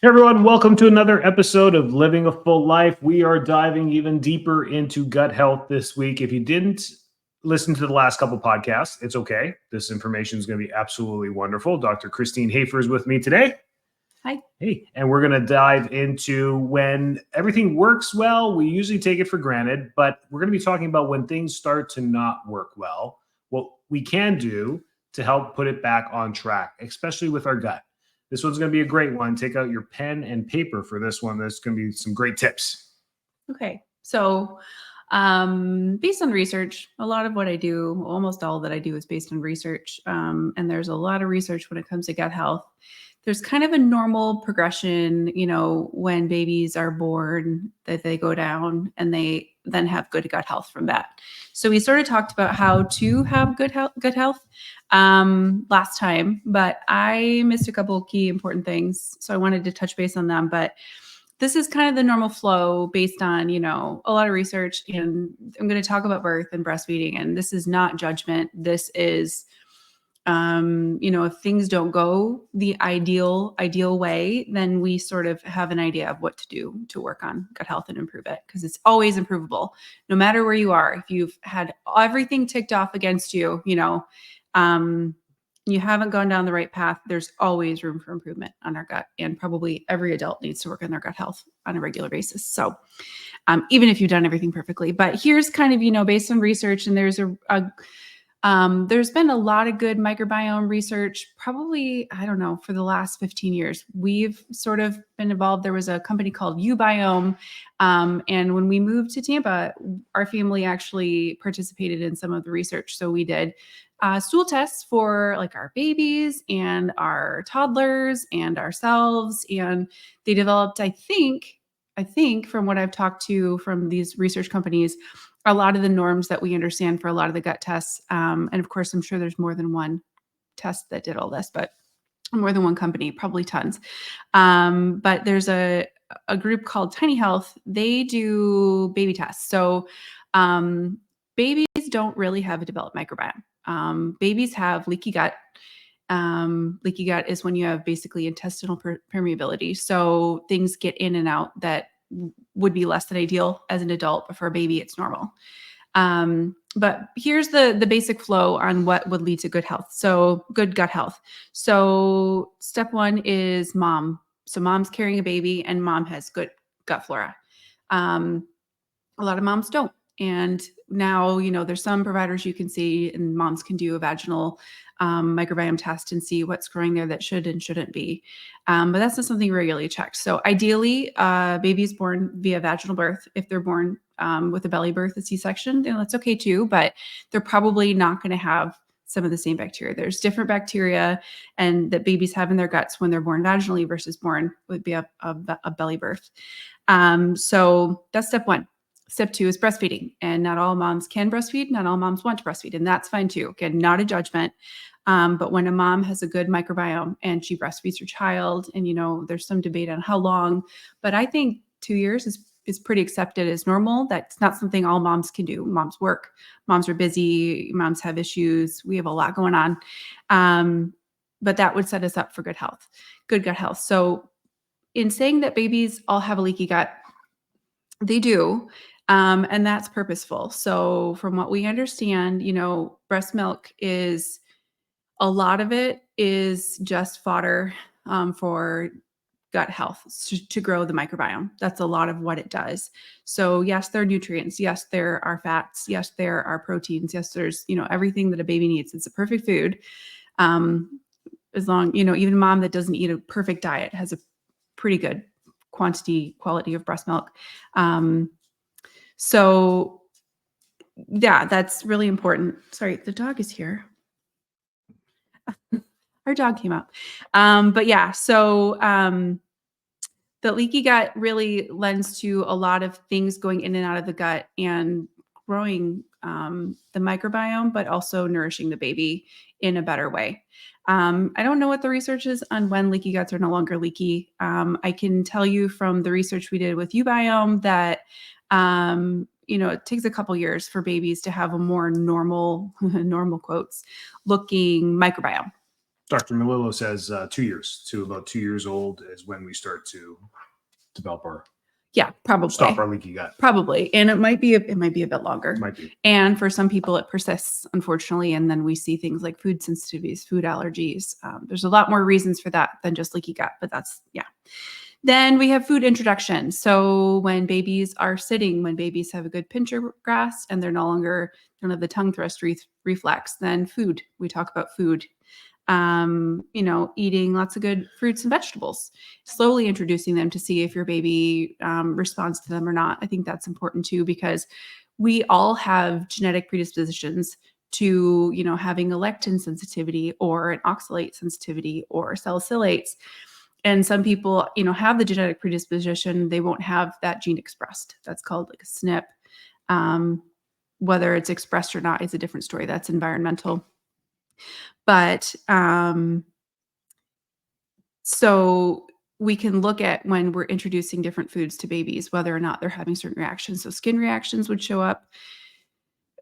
Hey everyone, welcome to another episode of Living a Full Life. We are diving even deeper into gut health this week. If you didn't listen to the last couple podcasts, it's okay. This information is going to be absolutely wonderful. Dr. Christine Hafer is with me today. Hi. Hey, and we're going to dive into when everything works well, we usually take it for granted, but we're going to be talking about when things start to not work well, what we can do to help put it back on track, especially with our gut. This one's going to be a great one. Take out your pen and paper for this one. There's going to be some great tips. Okay. So, based on research, a lot of what I do, almost all that I do is based on research. And there's a lot of research when it comes to gut health. There's kind of a normal progression, when babies are born, that they go down and they then have good gut health from that. So we sort of talked about how to have good health last time, but I missed a couple of key important things. So I wanted to touch base on them, but this is kind of the normal flow based on, a lot of research, and I'm going to talk about birth and breastfeeding, and this is not judgment. This is, if things don't go the ideal way, then we sort of have an idea of what to do to work on gut health and improve it, because it's always improvable, no matter where you are. If you've had everything ticked off against you, you haven't gone down the right path, there's always room for improvement on our gut. And probably every adult needs to work on their gut health on a regular basis. So even if you've done everything perfectly, but here's kind of, based on research, and there's there's been a lot of good microbiome research, probably, I don't know, for the last 15 years. We've sort of been involved. There was a company called uBiome. And when we moved to Tampa, our family actually participated in some of the research. So we did stool tests for like our babies and our toddlers and ourselves. And they developed, I think from what I've talked to from these research companies, a lot of the norms that we understand for a lot of the gut tests. And of course, I'm sure there's more than one test that did all this, but more than one company, probably tons. But there's a group called Tiny Health. They do baby tests. So babies don't really have a developed microbiome. Babies have leaky gut. Leaky gut is when you have basically intestinal permeability. So things get in and out that would be less than ideal as an adult, but for a baby, it's normal. But here's the basic flow on what would lead to good health. So good gut health. So step one is mom. So mom's carrying a baby and mom has good gut flora. A lot of moms don't. And now, there's some providers you can see, and moms can do a vaginal microbiome test and see what's growing there that should and shouldn't be. But that's not something regularly checked. So ideally, babies born via vaginal birth, if they're born with a belly birth, a C-section, then that's okay too, but they're probably not going to have some of the same bacteria. There's different bacteria and that babies have in their guts when they're born vaginally versus born would be a belly birth. So that's step one. Step two is breastfeeding, and not all moms can breastfeed. Not all moms want to breastfeed, and that's fine too. Again, not a judgment. But when a mom has a good microbiome and she breastfeeds her child, and there's some debate on how long, but I think 2 years is pretty accepted as normal. That's not something all moms can do. Moms work, moms are busy, moms have issues. We have a lot going on. But that would set us up for good gut health. So in saying that babies all have a leaky gut, they do. And that's purposeful. So from what we understand, breast milk is, a lot of it is just fodder for gut health to grow the microbiome. That's a lot of what it does. So yes, there are nutrients. Yes, there are fats. Yes, there are proteins. Yes, there's, everything that a baby needs. It's a perfect food. As long, even mom that doesn't eat a perfect diet has a pretty good quality of breast milk. So yeah, that's really important. Sorry, the dog is here. Our dog came out. But yeah, so the leaky gut really lends to a lot of things going in and out of the gut and growing the microbiome, but also nourishing the baby in a better way. I don't know what the research is on when leaky guts are no longer leaky. I can tell you from the research we did with uBiome that it takes a couple years for babies to have a more normal quotes looking microbiome. Dr. Melillo says 2 years to about 2 years old is when we start to develop our Yeah, probably. stop our leaky gut. Probably. And it might be a bit longer. Might be. And for some people it persists, unfortunately. And then we see things like food sensitivities, food allergies. There's a lot more reasons for that than just leaky gut, but that's, yeah. Then we have food introduction. So when babies are sitting, when babies have a good pincher grasp and they're no longer, don't have the tongue thrust reflex, then food, we talk about food. Eating lots of good fruits and vegetables, slowly introducing them to see if your baby responds to them or not. I think that's important too, because we all have genetic predispositions to, having a lectin sensitivity or an oxalate sensitivity or salicylates. And some people, have the genetic predisposition, they won't have that gene expressed. That's called like a SNP. Whether it's expressed or not is a different story. That's environmental. But so we can look at when we're introducing different foods to babies, whether or not they're having certain reactions. So skin reactions would show up.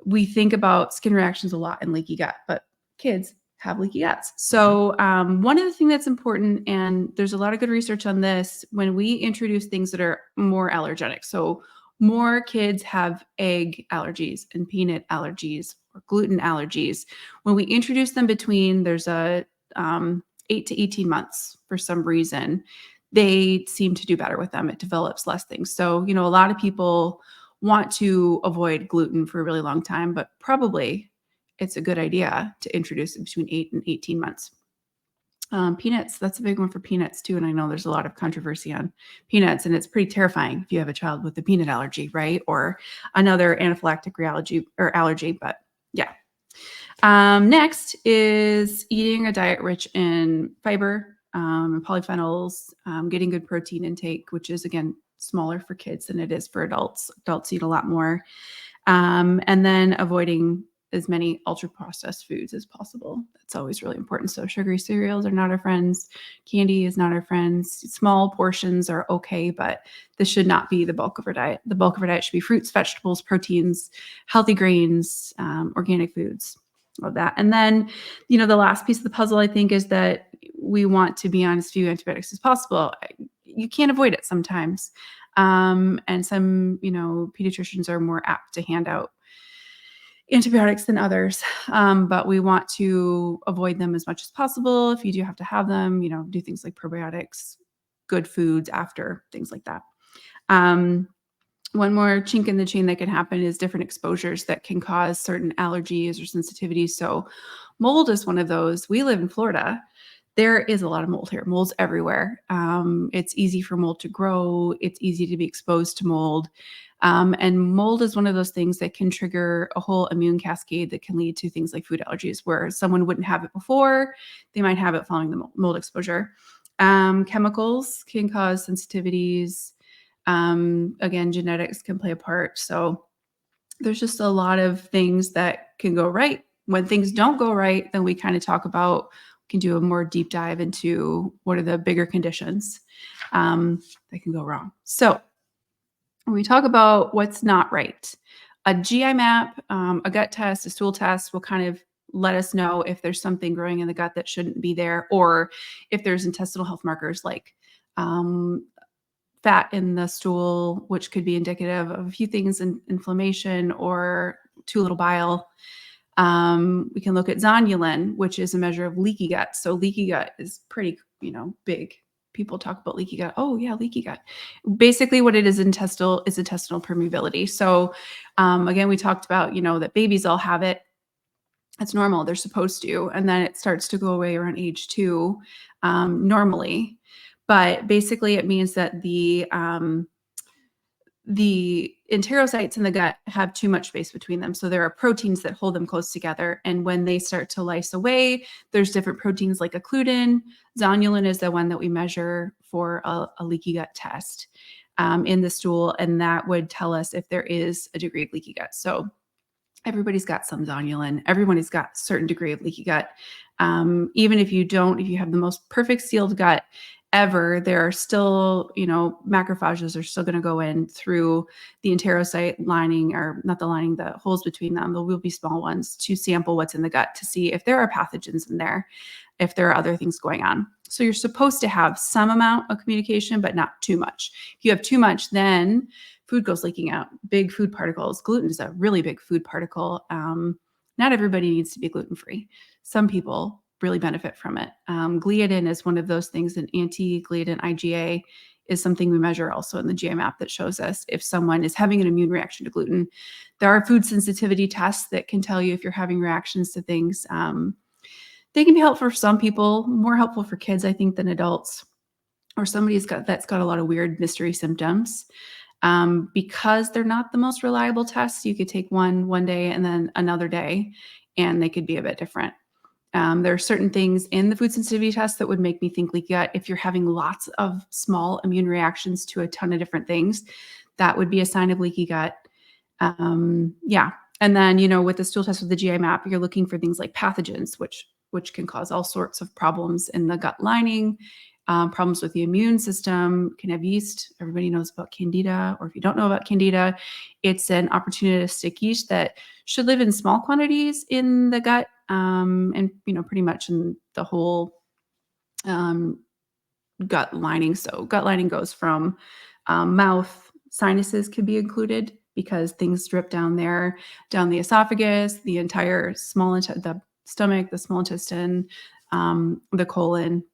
We think about skin reactions a lot in leaky gut, but kids have leaky guts. So one of the things that's important, and there's a lot of good research on this, when we introduce things that are more allergenic. So more kids have egg allergies and peanut allergies or gluten allergies. When we introduce them between, there's a 8 to 18 months for some reason, they seem to do better with them. It develops less things. So, a lot of people want to avoid gluten for a really long time, but probably it's a good idea to introduce it between 8 and 18 months. Peanuts, that's a big one for peanuts too. And I know there's a lot of controversy on peanuts, and it's pretty terrifying if you have a child with a peanut allergy, right? Or another anaphylactic allergy, but yeah. Next is eating a diet rich in fiber and polyphenols, getting good protein intake, which is, again, smaller for kids than it is for adults. Adults eat a lot more. And then avoiding as many ultra-processed foods as possible. That's always really important. So sugary cereals are not our friends. Candy is not our friends. Small portions are okay, but this should not be the bulk of our diet. The bulk of our diet should be fruits, vegetables, proteins, healthy grains, organic foods, all of that. And then, the last piece of the puzzle, I think, is that we want to be on as few antibiotics as possible. You can't avoid it sometimes. And some, pediatricians are more apt to hand out antibiotics than others, but we want to avoid them as much as possible. If you do have to have them, do things like probiotics, good foods after, things like that. One more chink in the chain that can happen is different exposures that can cause certain allergies or sensitivities. So mold is one of those. We live in Florida. There is a lot of mold here. Mold's everywhere. It's easy for mold to grow. It's easy to be exposed to mold. And mold is one of those things that can trigger a whole immune cascade that can lead to things like food allergies, where someone wouldn't have it before. They might have it following the mold exposure. Chemicals can cause sensitivities. Again, genetics can play a part. So there's just a lot of things that can go right. When things don't go right, then we kind of talk about, can do a more deep dive into what are the bigger conditions that can go wrong. So when we talk about what's not right, a GI map, a gut test, a stool test will kind of let us know if there's something growing in the gut that shouldn't be there, or if there's intestinal health markers like fat in the stool, which could be indicative of a few things, inflammation or too little bile. We can look at zonulin, which is a measure of leaky gut. So leaky gut is pretty, big. People talk about leaky gut. Oh yeah, leaky gut. Basically what it is intestinal permeability. So again, we talked about, that babies all have it. It's normal. They're supposed to. And then it starts to go away around age 2 normally. But basically it means that the enterocytes in the gut have too much space between them. So there are proteins that hold them close together. And when they start to lyse away, there's different proteins like occludin. Zonulin is the one that we measure for a leaky gut test in the stool. And that would tell us if there is a degree of leaky gut. So everybody's got some zonulin. Everybody's got a certain degree of leaky gut. Even if you have the most perfect sealed gut, However, there are still, macrophages are still going to go in through the enterocyte lining, or not the lining, the holes between them. There will be small ones to sample what's in the gut to see if there are pathogens in there, if there are other things going on. So you're supposed to have some amount of communication, but not too much. If you have too much, then food goes leaking out. Big food particles. Gluten is a really big food particle. Not everybody needs to be gluten-free. Some people really benefit from it. Gliadin is one of those things, and anti-gliadin IgA is something we measure also in the GI map that shows us if someone is having an immune reaction to gluten. There are food sensitivity tests that can tell you if you're having reactions to things. They can be helpful for some people, more helpful for kids, I think, than adults, or somebody's that's got a lot of weird mystery symptoms. Because they're not the most reliable tests, you could take one day and then another day, and they could be a bit different. There are certain things in the food sensitivity test that would make me think leaky gut. If you're having lots of small immune reactions to a ton of different things, that would be a sign of leaky gut. Yeah. And then, with the stool test with the GI map, you're looking for things like pathogens, which can cause all sorts of problems in the gut lining, problems with the immune system, can have yeast. Everybody knows about candida, or if you don't know about candida, it's an opportunistic yeast that should live in small quantities in the gut, and pretty much in the whole gut lining. So gut lining goes from mouth, sinuses could be included because things drip down there, down the esophagus, the entire the stomach, the small intestine, the colon.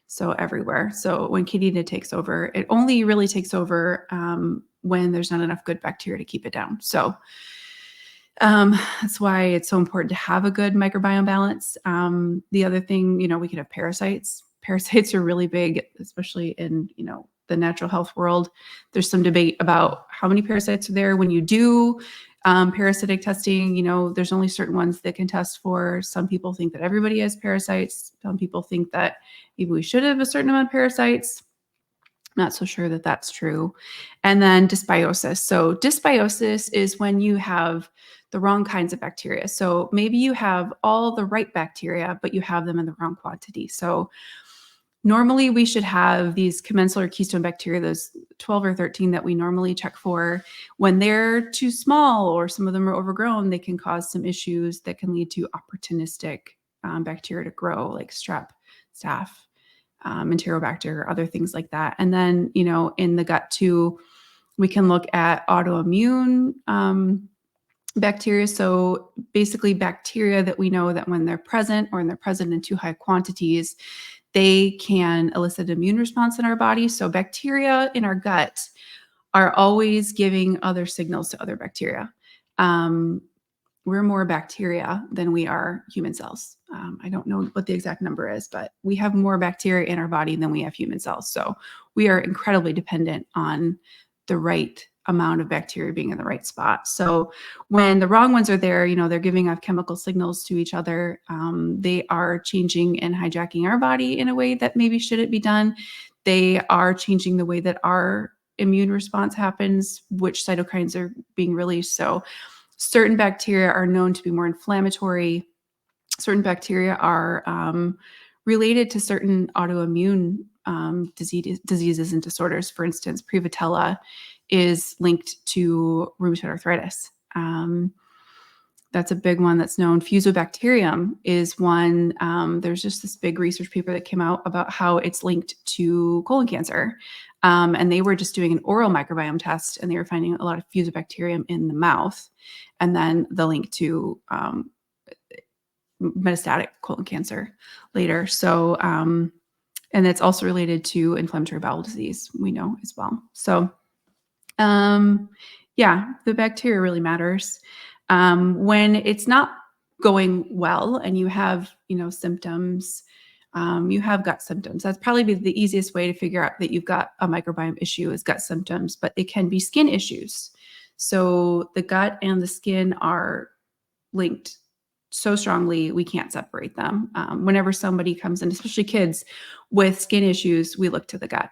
So everywhere. So when candida takes over, it only really takes over when there's not enough good bacteria to keep it down. So that's why it's so important to have a good microbiome balance. The other thing, we could have parasites. Parasites are really big, especially in, the natural health world. There's some debate about how many parasites are there. When you do parasitic testing, there's only certain ones that can test for. Some people think that everybody has parasites. Some people think that maybe we should have a certain amount of parasites. Not so sure that that's true. And then dysbiosis. So dysbiosis is when you have the wrong kinds of bacteria. So maybe you have all the right bacteria, but you have them in the wrong quantity. So normally we should have these commensal or keystone bacteria, those 12 or 13 that we normally check for. When they're too small or some of them are overgrown, they can cause some issues that can lead to opportunistic bacteria to grow, like strep, staph, enterobacter, other things like that. And then, in the gut too, we can look at autoimmune bacteria. So basically bacteria that we know that when they're present, or when they're present in too high quantities, they can elicit an immune response in our body. So bacteria in our gut are always giving other signals to other bacteria. We're more bacteria than we are human cells. I don't know what the exact number is, but we have more bacteria in our body than we have human cells. So we are incredibly dependent on the right amount of bacteria being in the right spot. So when the wrong ones are there, they're giving off chemical signals to each other. They are changing and hijacking our body in a way that maybe shouldn't be done. They are changing the way that our immune response happens, which cytokines are being released. So certain bacteria are known to be more inflammatory. Certain bacteria are related to certain autoimmune diseases and disorders. For instance, Prevotella is linked to rheumatoid arthritis. That's a big one that's known. Fusobacterium is one. There's just this big research paper that came out about how it's linked to colon cancer. And they were just doing an oral microbiome test, and they were finding a lot of Fusobacterium in the mouth, and then the link to metastatic colon cancer later. So, and it's also related to inflammatory bowel disease, we know as well. So, yeah, the bacteria really matters. When it's not going well and you have, symptoms, you have gut symptoms. That's probably the easiest way to figure out that you've got a microbiome issue is gut symptoms, but it can be skin issues. So the gut and the skin are linked so strongly, we can't separate them. Whenever somebody comes in, especially kids with skin issues, we look to the gut.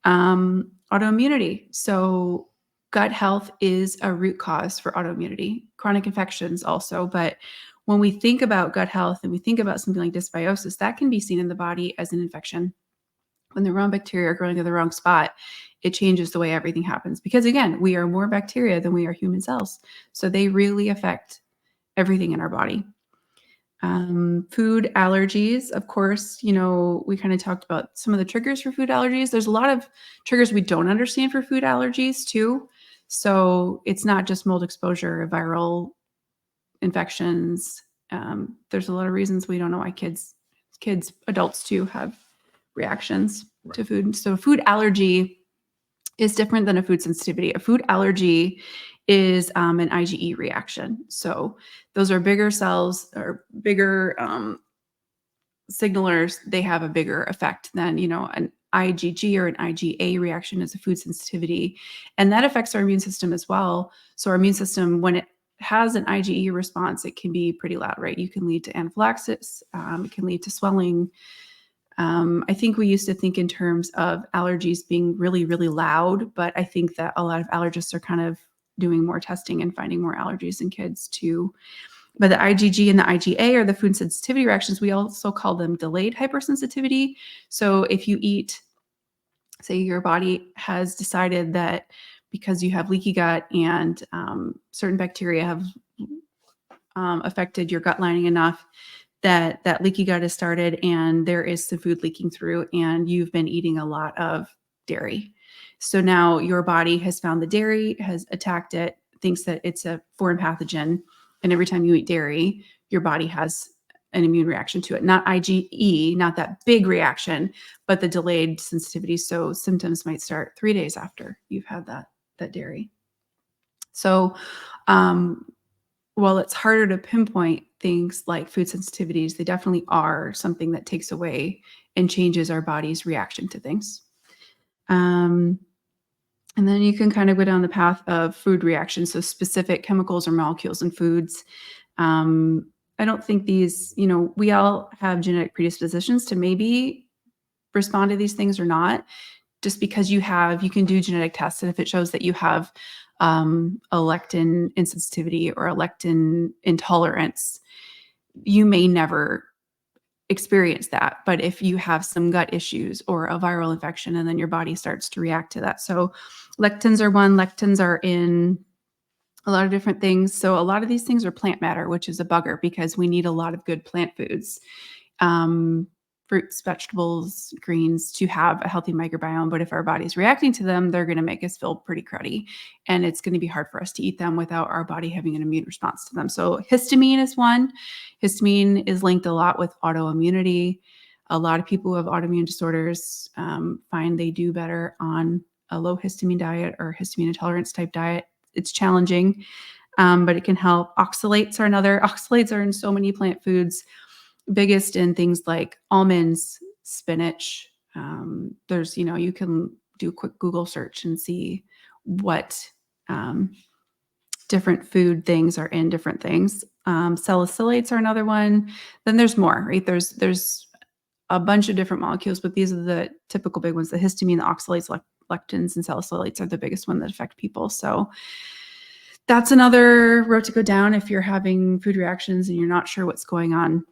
Autoimmunity. So gut health is a root cause for autoimmunity, chronic infections also. But when we think about gut health and we think about something like dysbiosis, that can be seen in the body as an infection. when the wrong bacteria are growing in the wrong spot, it changes the way everything happens. Because again, we are more bacteria than we are human cells. So they really affect everything in our body. Food allergies, of course, we kind of talked about some of the triggers for food allergies. There's a lot of triggers we don't understand for food allergies too. So it's not just mold exposure, viral infections. There's a lot of reasons we don't know why kids, adults too, have reactions to food. So food allergy is different than a food sensitivity. A food allergy is an IgE reaction. So those are bigger cells or bigger signalers. They have a bigger effect than, an IgG or an IgA reaction is a food sensitivity. And that affects our immune system as well. So our immune system, when it has an IgE response, it can be pretty loud, right? You can lead to anaphylaxis. It can lead to swelling. I think we used to think in terms of allergies being really, really loud, but I think that a lot of allergists are kind of doing more testing and finding more allergies in kids too. But the IgG and the IgA are the food sensitivity reactions. We also call them delayed hypersensitivity. So if you eat, say your body has decided that because you have leaky gut and certain bacteria have affected your gut lining enough that leaky gut has started and there is some food leaking through and you've been eating a lot of dairy. So now your body has found the dairy, has attacked it, thinks that it's a foreign pathogen. And every time you eat dairy, your body has an immune reaction to it. Not IgE, not that big reaction, but the delayed sensitivity. So symptoms might start 3 days after you've had that dairy. So while it's harder to pinpoint things like food sensitivities, they definitely are something that takes away and changes our body's reaction to things. And then you can kind of go down the path of food reactions, so specific chemicals or molecules in foods. I don't think these, we all have genetic predispositions to maybe respond to these things or not. Just because you can do genetic tests, and if it shows that you have a lectin insensitivity or a lectin intolerance, you may never experience that. But if you have some gut issues or a viral infection, and then your body starts to react to that. So lectins are one. Lectins are in a lot of different things. So a lot of these things are plant matter, which is a bugger because we need a lot of good plant foods. Fruits, vegetables, greens to have a healthy microbiome. But if our body's reacting to them, they're going to make us feel pretty cruddy. And it's going to be hard for us to eat them without our body having an immune response to them. So histamine is one. Histamine is linked a lot with autoimmunity. A lot of people who have autoimmune disorders find they do better on a low histamine diet or histamine intolerance type diet. It's challenging, but it can help. Oxalates are another. Oxalates are in so many plant foods. Biggest in things like almonds, spinach. There's, you can do a quick Google search and see what different food things are in different things. Salicylates are another one. Then there's more, right? There's a bunch of different molecules, but these are the typical big ones. The histamine, the oxalates, lectins, and salicylates are the biggest one that affect people. So that's another road to go down if you're having food reactions and you're not sure what's going on.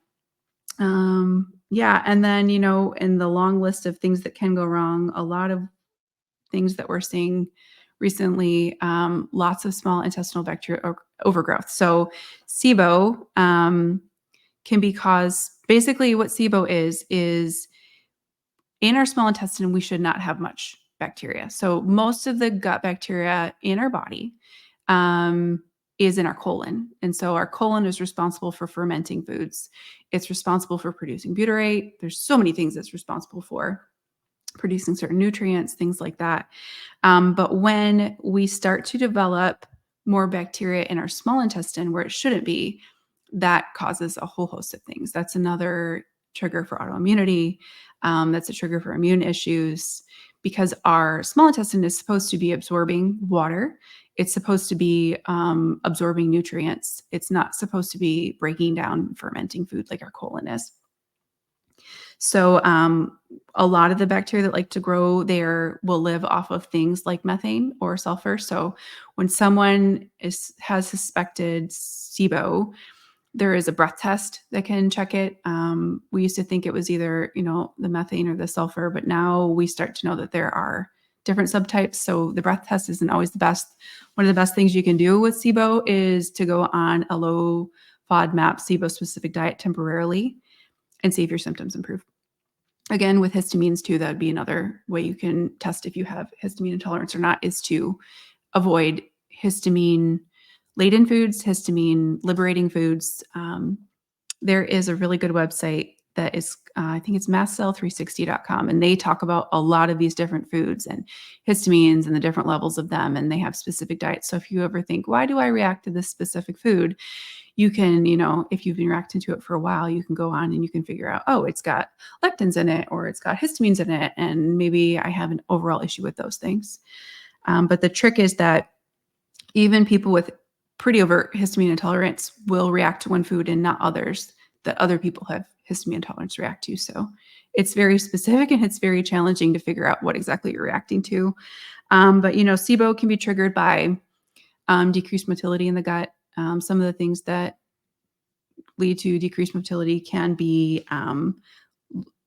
And then, in the long list of things that can go wrong, a lot of things that we're seeing recently, lots of small intestinal bacterial overgrowth. So SIBO can be caused, basically what SIBO is in our small intestine, we should not have much bacteria. So most of the gut bacteria in our body is in our colon. And so our colon is responsible for fermenting foods. It's responsible for producing butyrate. There's so many things it's responsible for, producing certain nutrients, things like that. But when we start to develop more bacteria in our small intestine where it shouldn't be, that causes a whole host of things. That's another trigger for autoimmunity. That's a trigger for immune issues because our small intestine is supposed to be absorbing water. It's supposed to be absorbing nutrients. It's not supposed to be breaking down fermenting food like our colon is. So a lot of the bacteria that like to grow there will live off of things like methane or sulfur. So when someone has suspected SIBO, There is a breath test that can check it. We used to think it was either, the methane or the sulfur, but now we start to know that there are different subtypes. So the breath test isn't always the best. One of the best things you can do with SIBO is to go on a low FODMAP SIBO specific diet temporarily and see if your symptoms improve. Again, with histamines too, that would be another way you can test if you have histamine intolerance or not, is to avoid histamine-laden foods, histamine-liberating foods. There is a really good website that is, I think it's mastcell360.com, and they talk about a lot of these different foods and histamines and the different levels of them, and they have specific diets. So if you ever think, why do I react to this specific food? You can, if you've been reacting to it for a while, you can go on and you can figure out, oh, it's got lectins in it, or it's got histamines in it, and maybe I have an overall issue with those things. But the trick is that even people with pretty overt histamine intolerance will react to one food and not others that other people have histamine intolerance react to. So it's very specific, and it's very challenging to figure out what exactly you're reacting to. But SIBO can be triggered by decreased motility in the gut. Some of the things that lead to decreased motility can be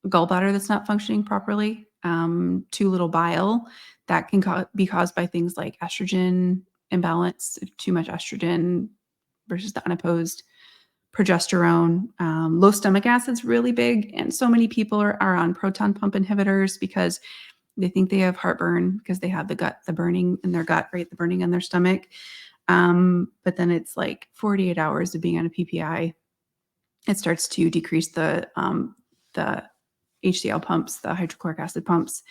gallbladder that's not functioning properly, too little bile. That can be caused by things like estrogen imbalance, too much estrogen versus the unopposed progesterone. Low stomach acid's really big, and so many people are on proton pump inhibitors because they think they have heartburn because they have the burning in their gut, right? The burning in their stomach. But then it's like 48 hours of being on a PPI, it starts to decrease the HCl pumps, the hydrochloric acid pumps,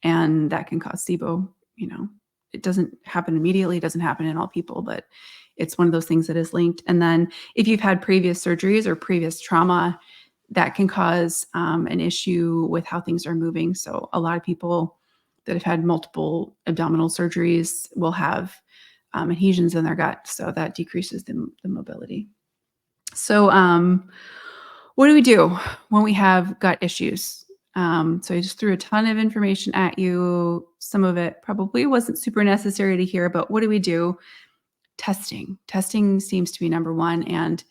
and that can cause SIBO. It doesn't happen immediately. It doesn't happen in all people, but it's one of those things that is linked. And then if you've had previous surgeries or previous trauma, that can cause an issue with how things are moving. So a lot of people that have had multiple abdominal surgeries will have adhesions in their gut. So that decreases the mobility. So what do we do when we have gut issues? So I just threw a ton of information at you. Some of it probably wasn't super necessary to hear, but what do we do? Testing. Testing seems to be number one. And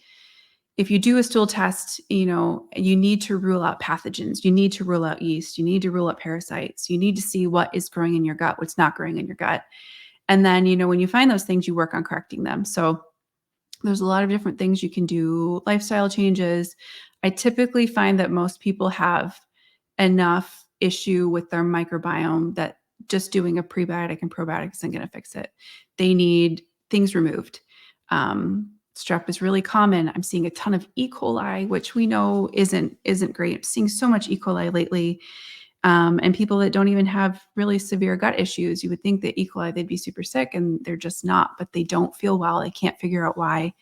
if you do a stool test, you need to rule out pathogens. You need to rule out yeast. You need to rule out parasites. You need to see what is growing in your gut, what's not growing in your gut. And then, when you find those things, you work on correcting them. So there's a lot of different things you can do. Lifestyle changes. I typically find that most people have enough issue with their microbiome that just doing a prebiotic and probiotic isn't going to fix it. They need things removed. Strep is really common. I'm seeing a ton of E. coli, which we know isn't great. I'm seeing so much E. coli lately. And people that don't even have really severe gut issues, you would think that E. coli, they'd be super sick, and they're just not, but they don't feel well. They can't figure out why.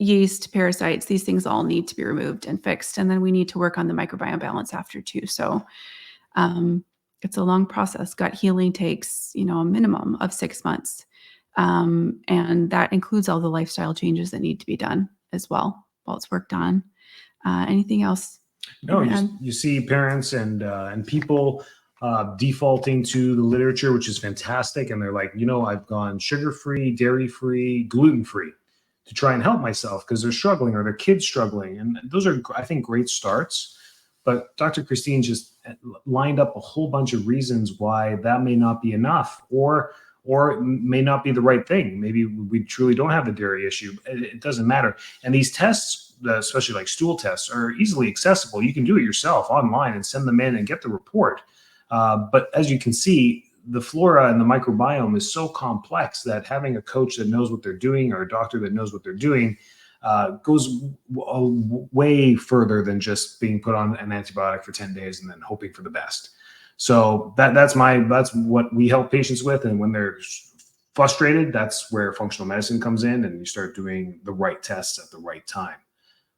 Yeast, parasites, these things all need to be removed and fixed. And then we need to work on the microbiome balance after too. So it's a long process. Gut healing takes, a minimum of 6 months. And that includes all the lifestyle changes that need to be done as well while it's worked on. Anything else? No, you see parents and people defaulting to the literature, which is fantastic. And they're like, I've gone sugar-free, dairy-free, gluten-free to try and help myself because they're struggling or their kid's struggling. And those are, I think, great starts. But Dr. Christine just lined up a whole bunch of reasons why that may not be enough or may not be the right thing. Maybe we truly don't have the dairy issue. It doesn't matter. And these tests, especially like stool tests, are easily accessible. You can do it yourself online and send them in and get the report. But as you can see, the flora and the microbiome is so complex that having a coach that knows what they're doing or a doctor that knows what they're doing goes way further than just being put on an antibiotic for 10 days and then hoping for the best. So that's what we help patients with. And when they're frustrated, that's where functional medicine comes in, and you start doing the right tests at the right time.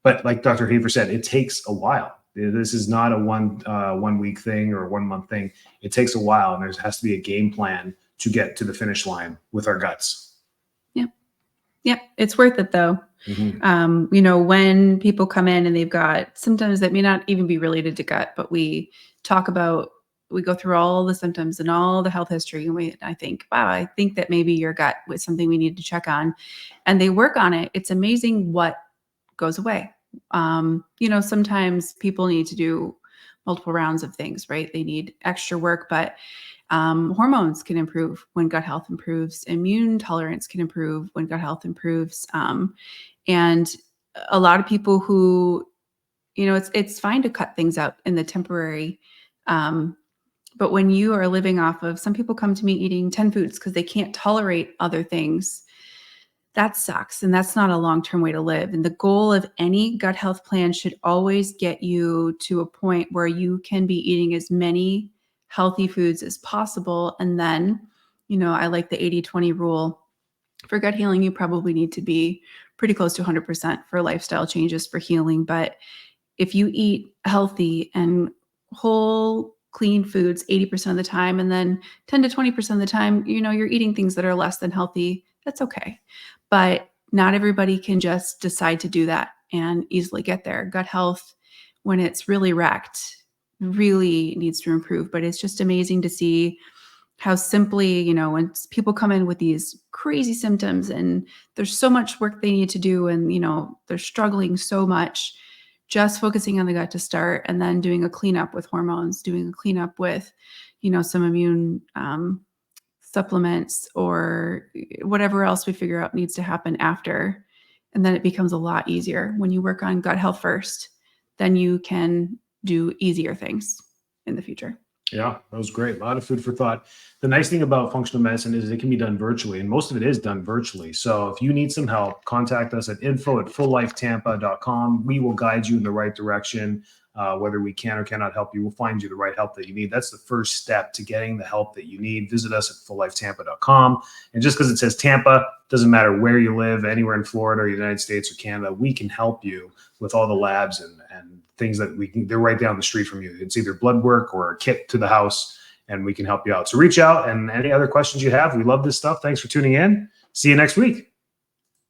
But like Dr. Hafer said, it takes a while. This is not a one week thing or a 1 month thing. It takes a while, and there has to be a game plan to get to the finish line with our guts. Yep. It's worth it though. Mm-hmm. When people come in and they've got symptoms that may not even be related to gut, but we talk about we go through all the symptoms and all the health history, and I think, wow, I think that maybe your gut was something we need to check on, and they work on it. It's amazing what goes away. Sometimes people need to do multiple rounds of things, right? They need extra work, but hormones can improve when gut health improves. Immune tolerance can improve when gut health improves. And a lot of people who, it's fine to cut things out in the temporary. But when you are living off of, some people come to me eating 10 foods because they can't tolerate other things. That sucks. And that's not a long-term way to live. And the goal of any gut health plan should always get you to a point where you can be eating as many healthy foods as possible. And then, I like the 80-20 rule. For gut healing, you probably need to be pretty close to 100% for lifestyle changes for healing. But if you eat healthy and whole, clean foods 80% of the time, and then 10 to 20% of the time, you're eating things that are less than healthy, that's okay. But not everybody can just decide to do that and easily get there. Gut health, when it's really wrecked, really needs to improve. But it's just amazing to see how simply, when people come in with these crazy symptoms and there's so much work they need to do, and, they're struggling so much, just focusing on the gut to start, and then doing a cleanup with hormones, doing a cleanup with, some immune supplements or whatever else we figure out needs to happen after. And then it becomes a lot easier. When you work on gut health first, then you can do easier things in the future. Yeah, that was great. A lot of food for thought. The nice thing about functional medicine is it can be done virtually, and most of it is done virtually. So if you need some help, contact us at info@fulllifetampa.com. We will guide you in the right direction. Whether we can or cannot help you, we'll find you the right help that you need. That's the first step to getting the help that you need. Visit us at fulllifetampa.com. And just because it says Tampa, doesn't matter where you live, anywhere in Florida or the United States or Canada, we can help you with all the labs and things that they're right down the street from you. It's either blood work or a kit to the house, and we can help you out. So reach out, and any other questions you have. We love this stuff. Thanks for tuning in. See you next week.